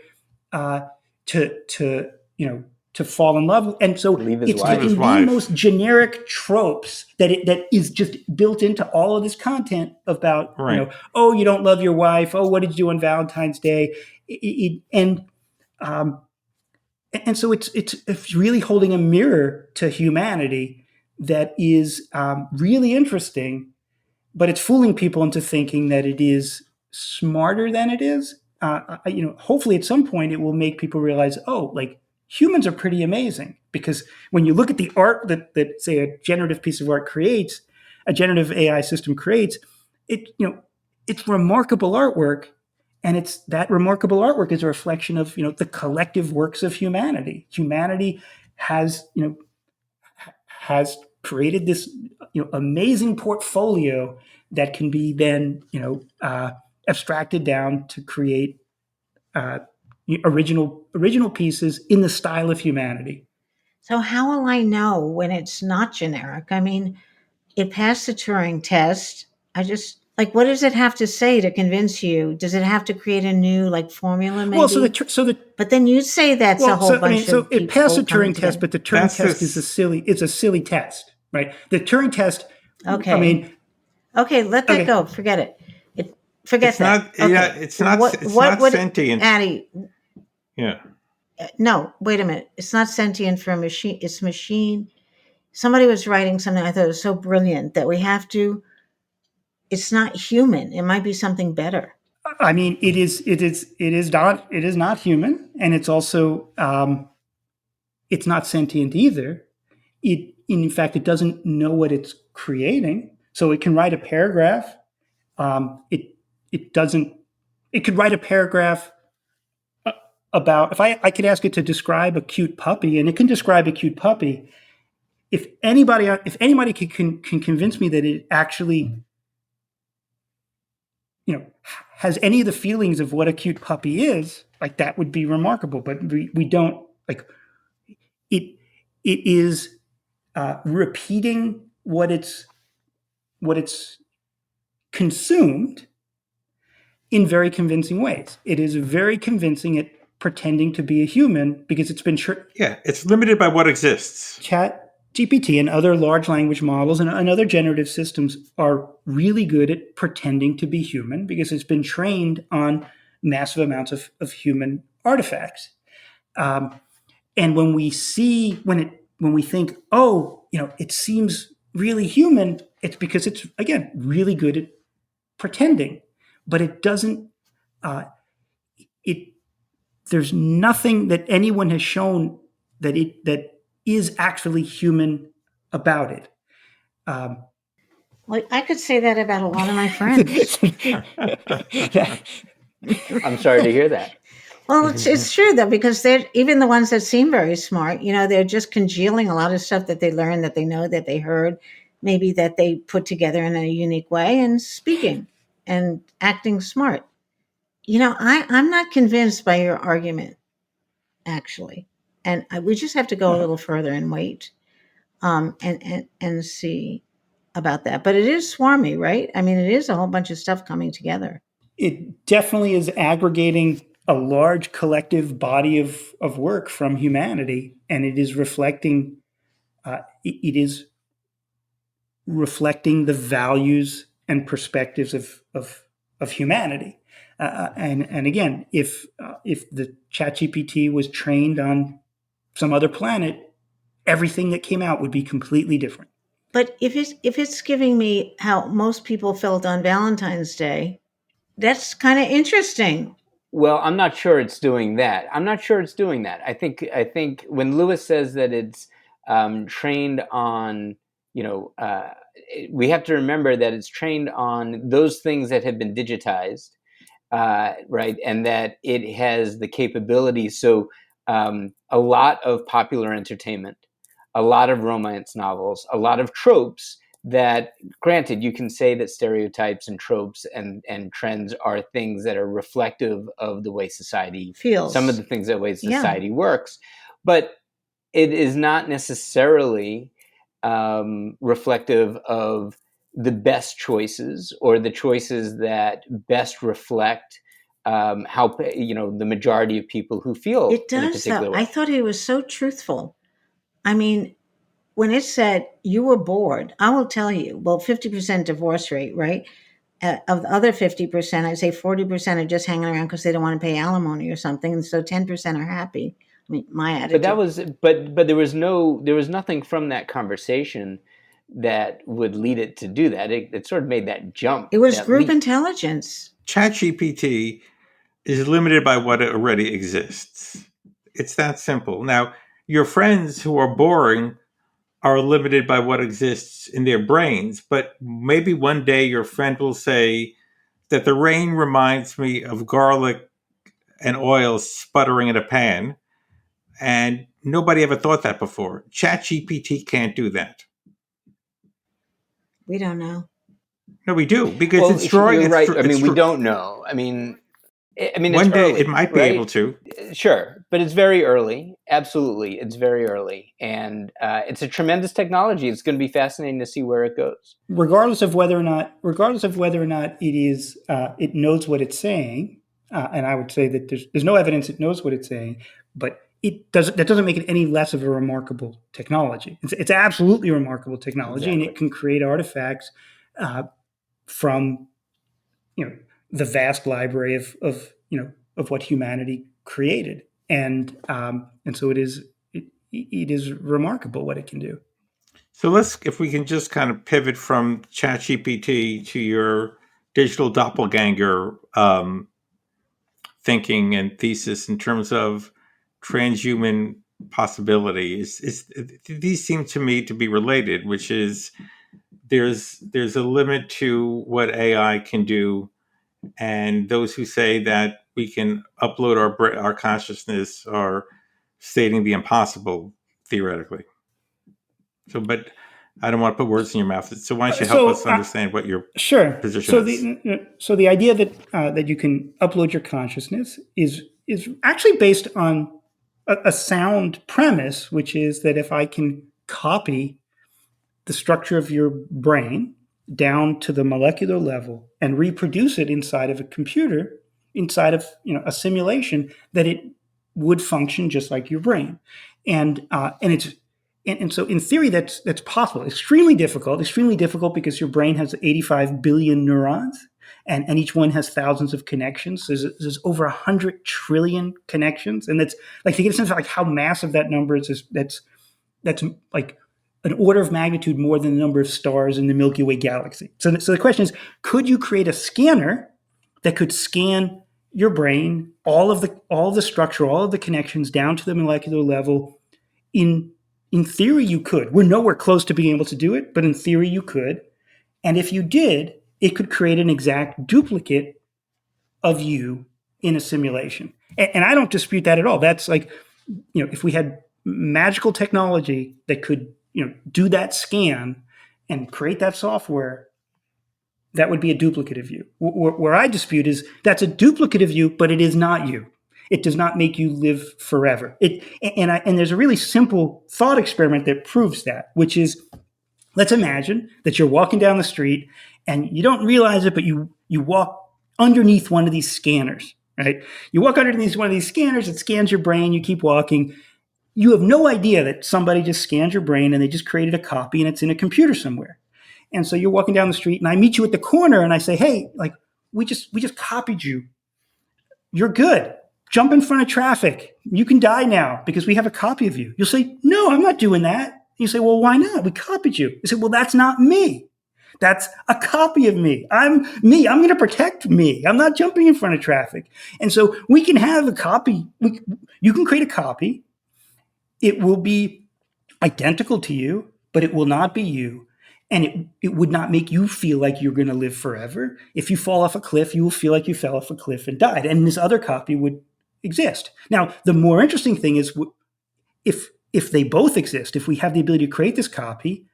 Speaker 3: to fall in love, and so it's
Speaker 4: wife.
Speaker 3: taking the most generic tropes that is just built into all of this content about
Speaker 1: Right.
Speaker 3: oh, you don't love your wife, oh, what did you do on Valentine's Day, and so it's really holding a mirror to humanity that is really interesting, but it's fooling people into thinking that it is smarter than it is. Hopefully at some point it will make people realize, oh, like humans are pretty amazing, because when you look at the art that say a generative piece of art creates, a generative AI system creates, it's remarkable artwork, and it's that remarkable artwork is a reflection of the collective works of humanity. Humanity has created this amazing portfolio that can be then abstracted down to create original pieces in the style of humanity.
Speaker 2: So how will I know when it's not generic? I mean, it passed the Turing test. I just what does it have to say to convince you? Does it have to create a new formula maybe?
Speaker 3: Well,
Speaker 2: but then you say that's a whole bunch of people.
Speaker 3: It passed the Turing
Speaker 2: together.
Speaker 3: test, but the Turing test is a silly test, right? The Turing test.
Speaker 2: Okay.
Speaker 3: I mean,
Speaker 2: okay, let that go. Forget it. Forget
Speaker 1: It's
Speaker 2: that.
Speaker 1: not. Okay. Yeah, it's not. It's not sentient.
Speaker 2: Addie.
Speaker 1: Yeah.
Speaker 2: No, wait a minute. It's not sentient for a machine. It's machine Somebody was writing something I thought was so brilliant that we have to. It's not human. It might be something better.
Speaker 3: I mean, it is not human, and it's also it's not sentient either. In fact, it doesn't know what it's creating, so it can write a paragraph. It doesn't. It could write a paragraph about, I could ask it to describe a cute puppy, and it can describe a cute puppy. If anybody can convince me that it actually, has any of the feelings of what a cute puppy is, like, that would be remarkable. But we don't, like, it. It is repeating what it's consumed in very convincing ways. It is very convincing at pretending to be a human because it's been
Speaker 1: Yeah, it's limited by what exists.
Speaker 3: Chat GPT and other large language models and other generative systems are really good at pretending to be human because it's been trained on massive amounts of human artifacts. And when we think, oh, it seems really human, it's because it's, again, really good at pretending. But it doesn't. It There's nothing that anyone has shown that is actually human about it.
Speaker 2: Well, I could say that about a lot of my friends.
Speaker 4: I'm sorry to hear that.
Speaker 2: Well, it's true though, because they're even the ones that seem very smart. They're just congealing a lot of stuff that they learned, that they know, that they heard, maybe that they put together in a unique way, and speaking and acting smart. I'm not convinced by your argument, actually, and we just have to go a little further and wait, and see about that. But it is swarmy, right? I mean, it is a whole bunch of stuff coming together.
Speaker 3: It definitely is aggregating a large collective body of work from humanity, and it is reflecting the values and perspectives of humanity. And again, if the ChatGPT was trained on some other planet, everything that came out would be completely different.
Speaker 2: But if it's giving me how most people felt on Valentine's Day, that's kind of interesting.
Speaker 4: Well, I'm not sure it's doing that. I think when Lewis says that it's trained on, we have to remember that it's trained on those things that have been digitized, right, and that it has the capability. So a lot of popular entertainment, a lot of romance novels, a lot of tropes that, granted, you can say that stereotypes and tropes and trends are things that are reflective of the way society,
Speaker 2: Feels.
Speaker 4: some of the things that way
Speaker 2: Yeah.
Speaker 4: society works, but it is not necessarily reflective of the best choices or the choices that best reflect how the majority of people who feel
Speaker 2: It
Speaker 4: in a
Speaker 2: does, though.
Speaker 4: particular way.
Speaker 2: I thought he was so truthful. I mean, when it said you were bored, I will tell you, well, 50% divorce rate, right? Of the other 50%, I'd say 40% are just hanging around because they don't want to pay alimony or something. And so 10% are happy. I mean, my attitude.
Speaker 4: But there was nothing from that conversation that would lead it to do that. It sort of made that jump.
Speaker 2: It was
Speaker 4: that
Speaker 2: group
Speaker 4: leap.
Speaker 2: intelligence.
Speaker 1: ChatGPT is limited by what already exists. It's that simple. Now, your friends who are boring are limited by what exists in their brains, but maybe one day your friend will say that the rain reminds me of garlic and oil sputtering in a pan, and nobody ever thought that before. ChatGPT can't do that.
Speaker 2: We don't know.
Speaker 1: No, we do, because
Speaker 4: Well,
Speaker 1: it's drawing.
Speaker 4: you're right. I mean, we
Speaker 1: It's
Speaker 4: don't know. I mean, it's
Speaker 1: one day
Speaker 4: early,
Speaker 1: it might be
Speaker 4: right?
Speaker 1: able to.
Speaker 4: Sure, but it's very early. Absolutely, it's very early, and it's a tremendous technology. It's going to be fascinating to see where it goes.
Speaker 3: Regardless of whether or not it knows what it's saying, and I would say that there's no evidence it knows what it's saying, but that doesn't make it any less of a remarkable technology. It's absolutely a remarkable technology,
Speaker 4: Exactly.
Speaker 3: and it can create artifacts from the vast library of what humanity created, and so it is remarkable what it can do.
Speaker 1: So if we can just kind of pivot from ChatGPT to your digital doppelganger thinking and thesis in terms of transhuman possibilities. These seem to me to be related, which is there's a limit to what AI can do, and those who say that we can upload our consciousness are stating the impossible theoretically. So, but I don't want to put words in your mouth. So why don't you help us understand what your
Speaker 3: Sure.
Speaker 1: position
Speaker 3: So
Speaker 1: is?
Speaker 3: the idea that you can upload your consciousness is actually based on a sound premise, which is that if I can copy the structure of your brain down to the molecular level and reproduce it inside of a computer, inside of a simulation, that it would function just like your brain, and so in theory that's possible. Extremely difficult because your brain has 85 billion neurons, and each one has thousands of connections. There's over 100 trillion connections, and that's like, to get a sense of like how massive that number is. That's like an order of magnitude more than the number of stars in the Milky Way galaxy. So the question is, could you create a scanner that could scan your brain, all of the structure, all of the connections down to the molecular level? In theory, you could. We're nowhere close to being able to do it, but in theory, you could. And if you did, it could create an exact duplicate of you in a simulation. And I don't dispute that at all. That's like, if we had magical technology that could, do that scan and create that software, that would be a duplicate of you. Where I dispute is that's a duplicate of you, but it is not you. It does not make you live forever. And there's a really simple thought experiment that proves that, which is, let's imagine that you're walking down the street and you don't realize it, but you walk underneath one of these scanners, right? You walk underneath one of these scanners, it scans your brain, you keep walking. You have no idea that somebody just scanned your brain and they just created a copy and it's in a computer somewhere. And so you're walking down the street and I meet you at the corner and I say, hey, like, we just copied you. You're good. Jump in front of traffic. You can die now because we have a copy of you. You'll say, no, I'm not doing that. You say, well, why not? We copied you. You say, well, that's not me. That's a copy of me. I'm me. I'm going to protect me. I'm not jumping in front of traffic. And so we can have a copy. You can create a copy. It will be identical to you, but it will not be you. And it would not make you feel like you're going to live forever. If you fall off a cliff, you will feel like you fell off a cliff and died. And this other copy would exist. Now, the more interesting thing is if they both exist, if we have the ability to create this copy,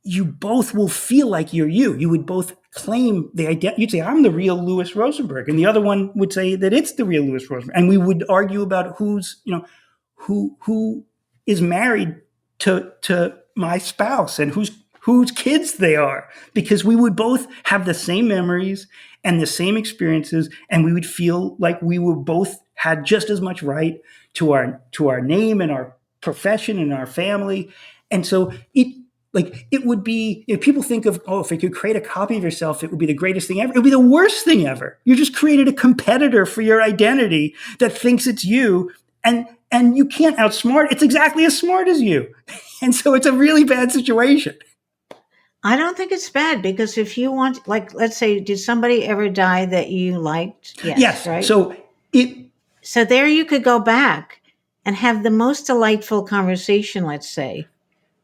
Speaker 3: you both will feel like you're you. You would both claim the identity. You'd say, I'm the real Louis Rosenberg. And the other one would say that it's the real Louis Rosenberg. And we would argue about who is married to my spouse and whose kids they are, because we would both have the same memories and the same experiences, and we would feel like we were both had just as much right to our name and our profession and our family. And so it would be, if people think of, if you could create a copy of yourself, it would be the greatest thing ever. It would be the worst thing ever. You just created a competitor for your identity that thinks it's you, and you can't outsmart. It's exactly as smart as you. And so it's a really bad situation.
Speaker 2: I don't think it's bad, because if you want, like, let's say, did somebody ever die that you liked?
Speaker 3: Yes.
Speaker 2: Right?
Speaker 3: So
Speaker 2: there you could go back and have the most delightful conversation, let's say,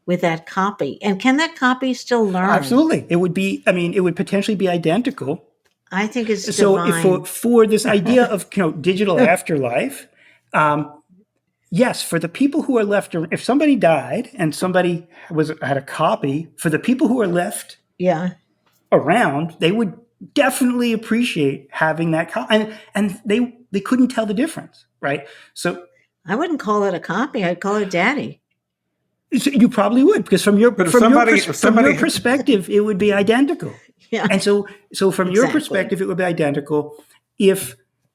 Speaker 2: with that copy. And can that copy still learn?
Speaker 3: Absolutely. It would potentially be identical.
Speaker 2: I think it's
Speaker 3: so for this idea of digital afterlife, yes, for the people who are left, if somebody died and somebody had a copy, for the people who are left around, they would definitely appreciate having that copy, and they couldn't tell the difference, right? So
Speaker 2: I wouldn't call it a copy. I'd call it daddy.
Speaker 3: You probably would, because from your perspective, it would be identical.
Speaker 2: Yeah.
Speaker 3: And so from your perspective, it would be identical.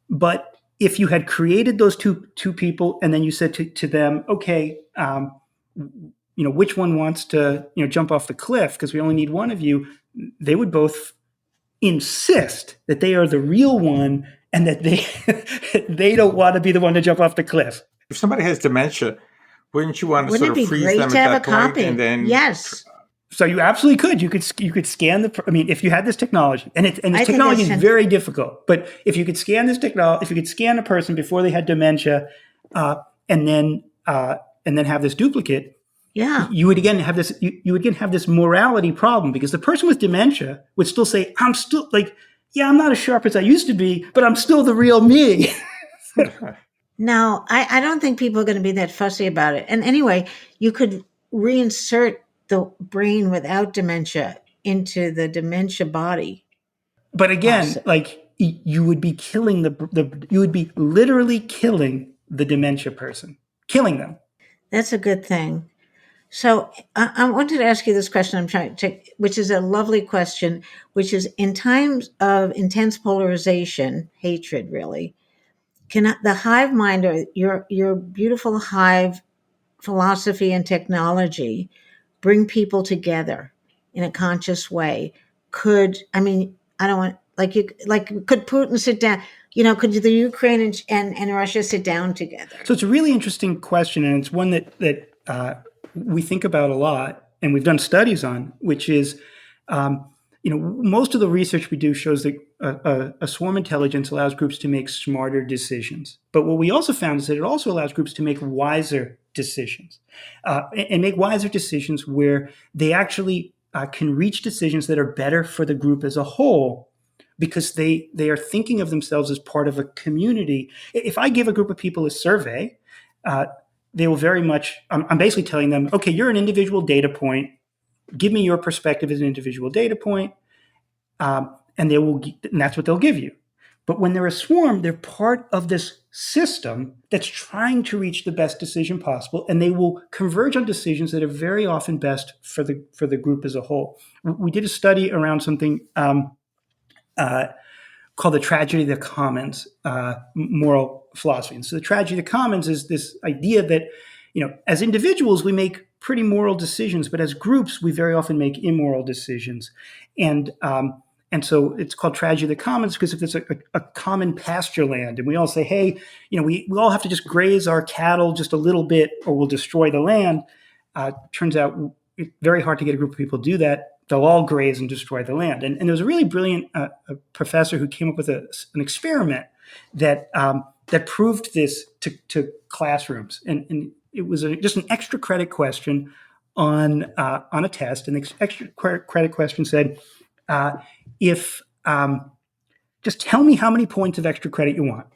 Speaker 3: But if you had created those two people, and then you said to them, okay, which one wants to jump off the cliff, because we only need one of you, they would both insist that they are the real one and that they don't want to be the one to jump off the cliff.
Speaker 1: If somebody has dementia, wouldn't you want to sort of freeze them at that point and then
Speaker 3: So you absolutely could. You could scan the. I mean, if you had this technology, and this
Speaker 2: I think
Speaker 3: technology is
Speaker 2: that's
Speaker 3: very difficult, but if you could scan this technology, if you could scan a person before they had dementia, uh, and then have this duplicate,
Speaker 2: yeah.
Speaker 3: you would again have this. You would again have this morality problem because the person with dementia would still say, "I'm still like, yeah, I'm not as sharp as I used to be, but I'm still the real me."
Speaker 2: No, I don't think people are going to be that fussy about it. And anyway, you could reinsert the brain without dementia into the dementia body.
Speaker 3: But again,
Speaker 2: Possible.
Speaker 3: like you would be killing you would be literally killing the dementia person, killing them.
Speaker 2: That's a good thing. So I wanted to ask you this question. I'm trying to, which is a lovely question, which is in times of intense polarization, hatred, really, can the hive mind or your beautiful hive philosophy and technology bring people together in a conscious way? I mean, I don't want, could Putin sit down, could the Ukraine and Russia sit down together?
Speaker 3: So it's a really interesting question, and it's one that we think about a lot, and we've done studies on, which is, most of the research we do shows that a swarm intelligence allows groups to make smarter decisions. But what we also found is that it also allows groups to make wiser decisions, and make wiser decisions where they actually can reach decisions that are better for the group as a whole, because they are thinking of themselves as part of a community. If I give a group of people a survey, they will very much. I'm basically telling them, okay, you're an individual data point. Give me your perspective as an individual data point, and that's what they'll give you. But when they're a swarm, they're part of this system that's trying to reach the best decision possible, and they will converge on decisions that are very often best for the group as a whole. We did a study around something called the tragedy of the commons moral philosophy. And so the tragedy of the commons is this idea that, as individuals, we make pretty moral decisions, but as groups, we very often make immoral decisions. And so it's called tragedy of the commons because if it's a common pasture land and we all say, hey, we all have to just graze our cattle just a little bit or we'll destroy the land, turns out it's very hard to get a group of people to do that. They'll all graze and destroy the land. And there was a really brilliant professor who came up with an experiment that proved this to classrooms. And it was just an extra credit question on a test. And the extra credit question said, if just tell me how many points of extra credit you want.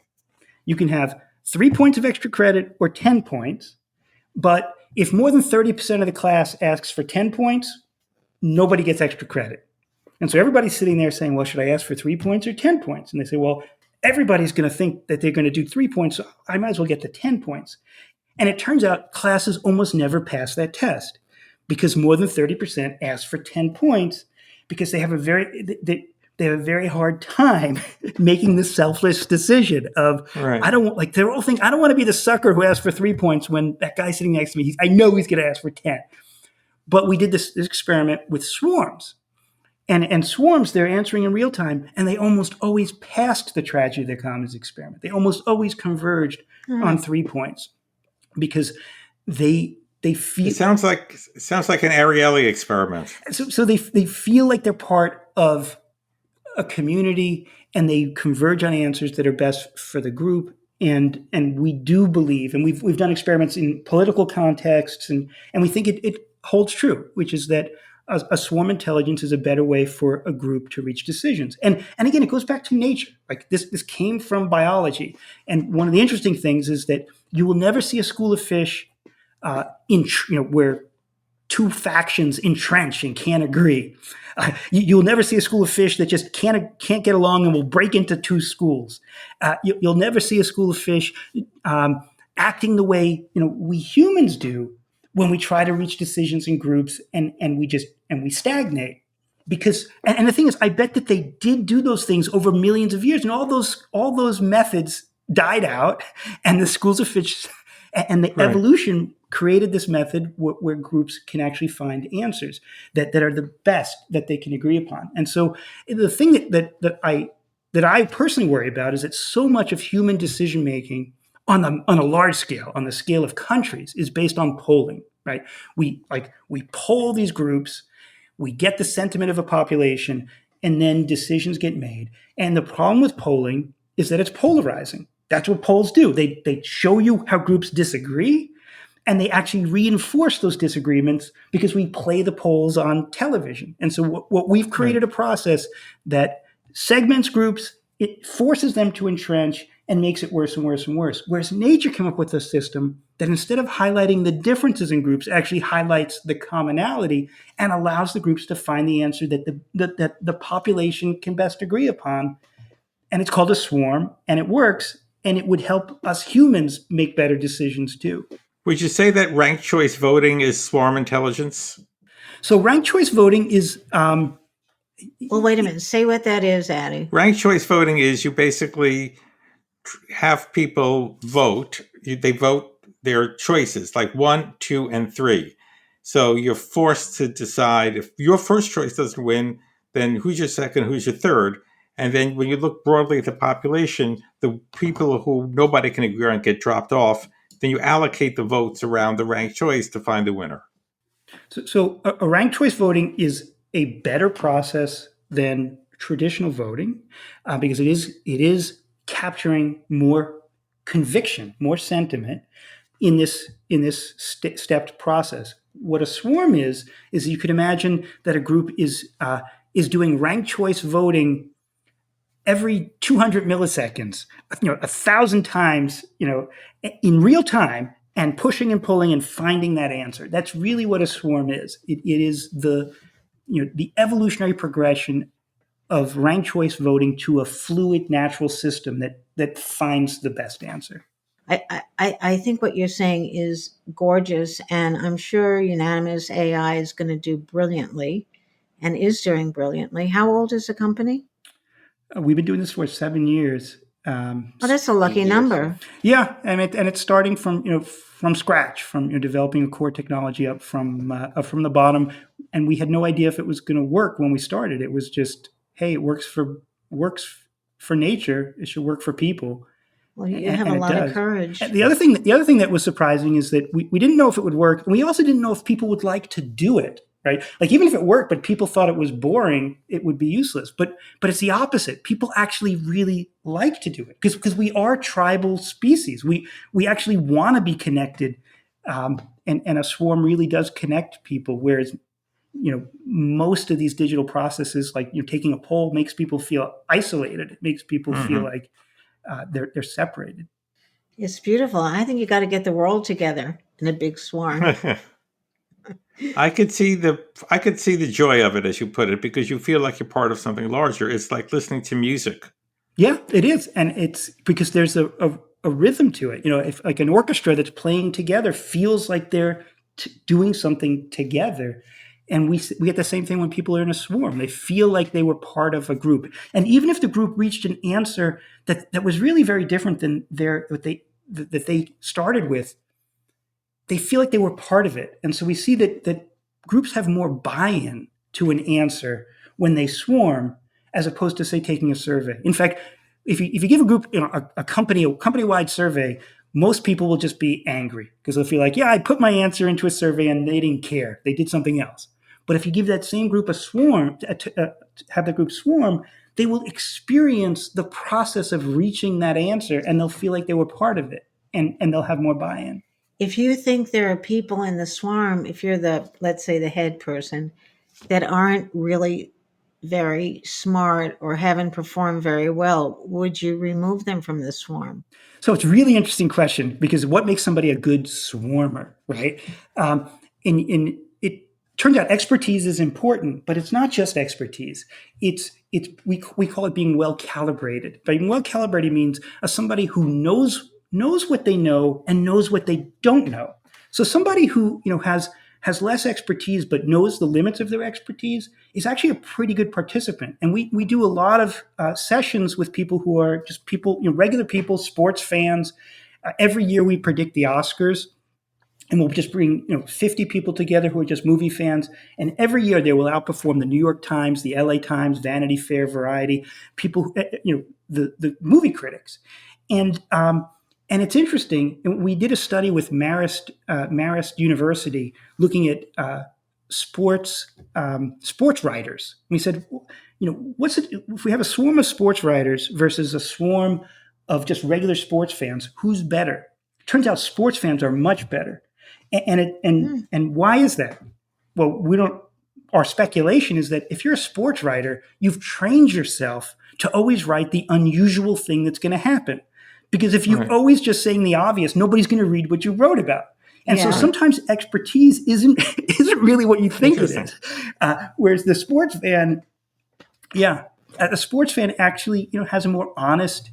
Speaker 3: You can have 3 points of extra credit or 10 points. But if more than 30% of the class asks for 10 points, nobody gets extra credit. And so everybody's sitting there saying, well, should I ask for 3 points or 10 points? And they say, well, everybody's going to think that they're going to do 3 points, so I might as well get the 10 points. And it turns out classes almost never pass that test because more than 30% ask for 10 points because they have a very hard time making the selfless decision of,
Speaker 1: Right.
Speaker 3: they're all thinking, I don't want to be the sucker who asks for 3 points when that guy sitting next to me, I know he's going to ask for 10. But we did this experiment with swarms. And swarms, they're answering in real time, and they almost always passed the tragedy of the commons experiment. They almost always converged on 3 points because they feel.
Speaker 1: It sounds like an Ariely experiment.
Speaker 3: So they feel like they're part of a community, and they converge on answers that are best for the group. And we do believe, and we've done experiments in political contexts, and we think it holds true, which is that a swarm intelligence is a better way for a group to reach decisions. And again, it goes back to nature. Like this came from biology. And one of the interesting things is that you will never see a school of fish where two factions entrench and can't agree. You'll never see a school of fish that just can't get along and will break into two schools. You'll never see a school of fish acting the way we humans do when we try to reach decisions in groups and we stagnate. Because and the thing is, I bet that they did do those things over millions of years, and all those methods died out, and the schools of fish and the evolution created this method where groups can actually find answers that are the best that they can agree upon. And so the thing that I personally worry about is that so much of human decision making on a large scale, on the scale of countries, is based on polling. Right? We poll these groups, We get the sentiment of a population, and then decisions get made. And the problem with polling is that it's polarizing. That's what polls do. They show you how groups disagree, and they actually reinforce those disagreements because we play the polls on television. And so what we've created a process that segments groups, it forces them to entrench and makes it worse and worse and worse. Whereas nature came up with a system that instead of highlighting the differences in groups, actually highlights the commonality and allows the groups to find the answer that the population can best agree upon. And it's called a swarm, and it works, and it would help us humans make better decisions too.
Speaker 1: Would you say that ranked choice voting is swarm intelligence?
Speaker 3: So ranked choice voting is
Speaker 2: Well, wait a minute. Say what that is, Addie.
Speaker 1: Ranked choice voting is you basically have people vote. They vote their choices, like 1, 2, and 3. So you're forced to decide if your first choice doesn't win, then who's your second, who's your third. And then when you look broadly at the population, the people who nobody can agree on get dropped off. Then you allocate the votes around the ranked choice to find the winner.
Speaker 3: So a ranked choice voting is a better process than traditional voting because it is capturing more conviction, more sentiment in this stepped process. What a swarm is you could imagine that a group is doing ranked choice voting every 200 milliseconds, 1,000 times, in real time, and pushing and pulling and finding that answer. That's really what a swarm is. It is the evolutionary progression of ranked choice voting to a fluid natural system that finds the best answer.
Speaker 2: I think what you're saying is gorgeous, and I'm sure Unanimous AI is going to do brilliantly and is doing brilliantly. How old is the company?
Speaker 3: We've been doing this for 7 years.
Speaker 2: Oh, that's a lucky number.
Speaker 3: Yeah, and it's starting from scratch, from developing a core technology up from the bottom, and we had no idea if it was going to work when we started. It was just, hey, it works for nature. It should work for people.
Speaker 2: Well, you have a lot of courage.
Speaker 3: And the other thing that was surprising is that we didn't know if it would work, and we also didn't know if people would like to do it. Right? Like even if it worked, but people thought it was boring, it would be useless. But it's the opposite. People actually really like to do it because we are tribal species. We actually want to be connected, and a swarm really does connect people. Whereas most of these digital processes, like taking a poll, makes people feel isolated. It makes people feel like they're separated.
Speaker 2: It's beautiful. I think you got to get the world together in a big swarm.
Speaker 1: I could see the joy of it, as you put it, because you feel like you're part of something larger. It's like listening to music.
Speaker 3: Yeah, it is, and it's because there's a rhythm to it. If like an orchestra that's playing together feels like they're doing something together, and we get the same thing when people are in a swarm. They feel like they were part of a group, and even if the group reached an answer that was really very different than that they started with, they feel like they were part of it. And so we see that groups have more buy-in to an answer when they swarm as opposed to, say, taking a survey. In fact, if you give a group, a company-wide survey, most people will just be angry because they'll feel like, yeah, I put my answer into a survey and they didn't care. They did something else. But if you give that same group a swarm, have the group swarm, they will experience the process of reaching that answer and they'll feel like they were part of it and they'll have more buy-in.
Speaker 2: If you think there are people in the swarm, if you're let's say the head person, that aren't really very smart or haven't performed very well, would you remove them from the swarm?
Speaker 3: So it's a really interesting question because what makes somebody a good swarmer, right? In it turns out expertise is important, but it's not just expertise. We call it being well calibrated. Being well calibrated means somebody who knows what they know and knows what they don't know. So somebody who has less expertise but knows the limits of their expertise is actually a pretty good participant. And we do a lot of sessions with people who are just people, regular people, sports fans. Every year we predict the Oscars, and we'll just bring 50 people together who are just movie fans. And every year they will outperform the New York Times, the LA Times, Vanity Fair, Variety, people, the movie critics. And it's interesting. We did a study with Marist University looking at sports writers. We said, what's it if we have a swarm of sports writers versus a swarm of just regular sports fans? Who's better? Turns out sports fans are much better, and why is that? Well, we don't. Our speculation is that if you're a sports writer, you've trained yourself to always write the unusual thing that's going to happen. Because if you're always just saying the obvious, nobody's going to read what you wrote about. And so sometimes expertise isn't really what you think it is. Whereas the sports fan, the sports fan actually has a more honest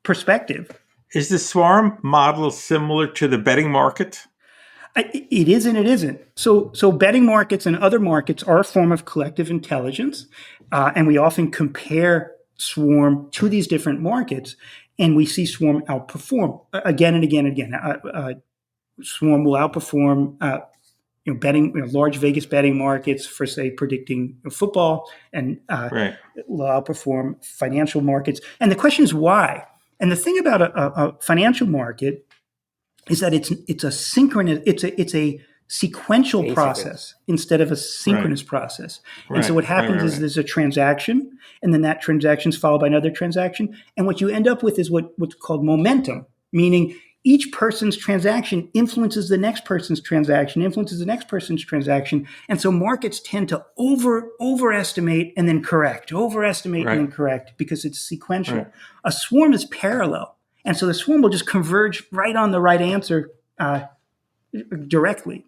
Speaker 3: perspective.
Speaker 1: Is the swarm model similar to the betting market?
Speaker 3: It is and it isn't. So betting markets and other markets are a form of collective intelligence, and we often compare swarm to these different markets, and we see swarm outperform again and again and again. Swarm will outperform betting, large Vegas betting markets for, say, predicting football, and will outperform financial markets. And the question is why? And the thing about a financial market is that it's a synchronous, it's a sequential process instead of a synchronous process. And so what happens is there's a transaction, and then that transaction is followed by another transaction. And what you end up with is what's called momentum, meaning each person's transaction influences the next person's transaction, influences the next person's transaction. And so markets tend to overestimate and then correct, overestimate and then correct, because it's sequential. A swarm is parallel. And so the swarm will just converge right on the right answer directly.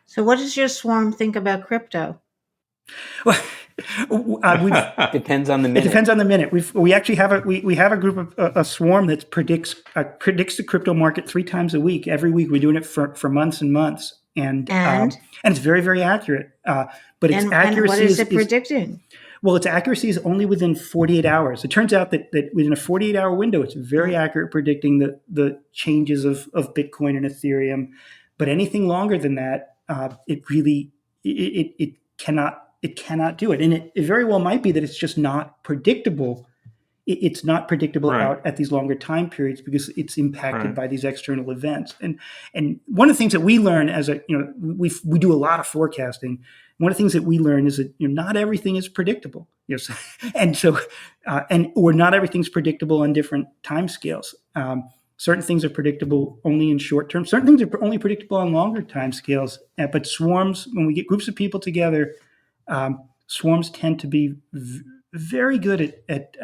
Speaker 2: So what does your swarm think about crypto?
Speaker 3: Well,
Speaker 4: depends on the minute.
Speaker 3: It depends on the minute. We actually have a group of a swarm that predicts the crypto market 3 times a week. Every week we're doing it for months and months, and it's very, very accurate. But its accuracy
Speaker 2: and what is it predicting?
Speaker 3: Well, its accuracy is only within 48 hours. It turns out that within a 48-hour window, it's very accurate predicting the changes of Bitcoin and Ethereum. But anything longer than that, it cannot do it. And it very well might be that it's just not predictable. It's not predictable out at these longer time periods because it's impacted by these external events. And one of the things that we learn we do a lot of forecasting. One of the things that we learn is that not everything is predictable, or not everything's predictable on different time scales. Certain things are predictable only in short term. Certain things are only predictable on longer time scales. But swarms, when we get groups of people together, swarms tend to be very good at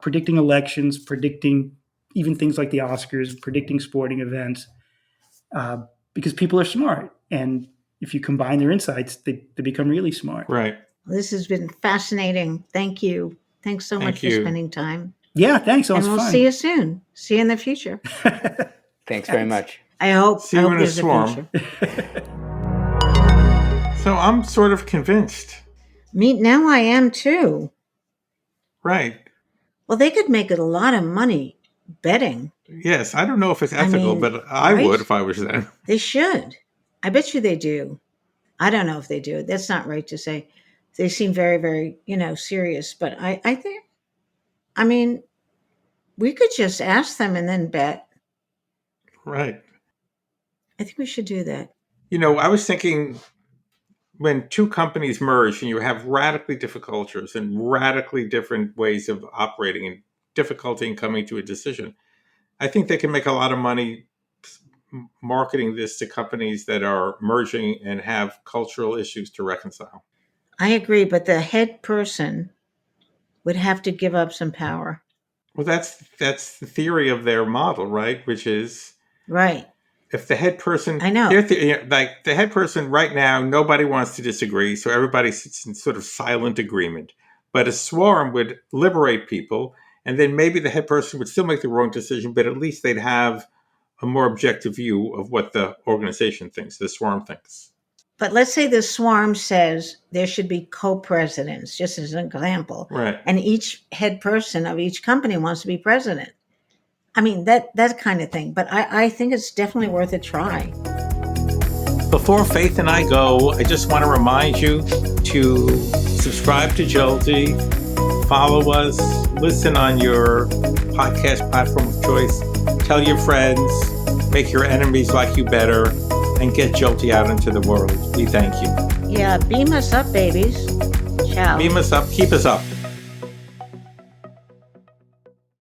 Speaker 3: predicting elections, predicting even things like the Oscars, predicting sporting events, because people are smart. And if you combine their insights, they become really smart.
Speaker 1: Right.
Speaker 2: Well, this has been fascinating. Thank you. Thanks so much for spending time.
Speaker 3: Yeah, thanks. That was
Speaker 2: fun. And we'll see you soon. See you in the future.
Speaker 4: Thanks very much.
Speaker 2: I hope.
Speaker 1: See you in a swarm. So I'm sort of convinced.
Speaker 2: Now I am too.
Speaker 1: Right.
Speaker 2: Well, they could make a lot of money betting.
Speaker 1: Yes, I don't know if it's ethical, but I would if I was them.
Speaker 2: They should. I bet you they do. I don't know if they do. That's not right to say. They seem very, very, serious. But I think, we could just ask them and then bet.
Speaker 1: Right.
Speaker 2: I think we should do that.
Speaker 1: I was thinking when 2 companies merge and you have radically different cultures and radically different ways of operating and difficulty in coming to a decision, I think they can make a lot of money marketing this to companies that are merging and have cultural issues to reconcile.
Speaker 2: I agree, but the head person would have to give up some power.
Speaker 1: Well, that's the theory of their model, right? Which is if the head person,
Speaker 2: I know,
Speaker 1: like the head person right now, nobody wants to disagree, so everybody sits in sort of silent agreement. But a swarm would liberate people, and then maybe the head person would still make the wrong decision, but at least they'd have a more objective view of what the organization thinks, the swarm thinks.
Speaker 2: But let's say the swarm says there should be co-presidents, just as an example.
Speaker 1: Right.
Speaker 2: And each head person of each company wants to be president. That kind of thing. But I think it's definitely worth a try.
Speaker 1: Before Faith and I go, I just want to remind you to subscribe to Jolty, follow us, listen on your podcast platform of choice, tell your friends, make your enemies like you better, and get Jolty out into the world. We thank you.
Speaker 2: Yeah, beam us up, babies. Ciao.
Speaker 1: Beam us up. Keep us up.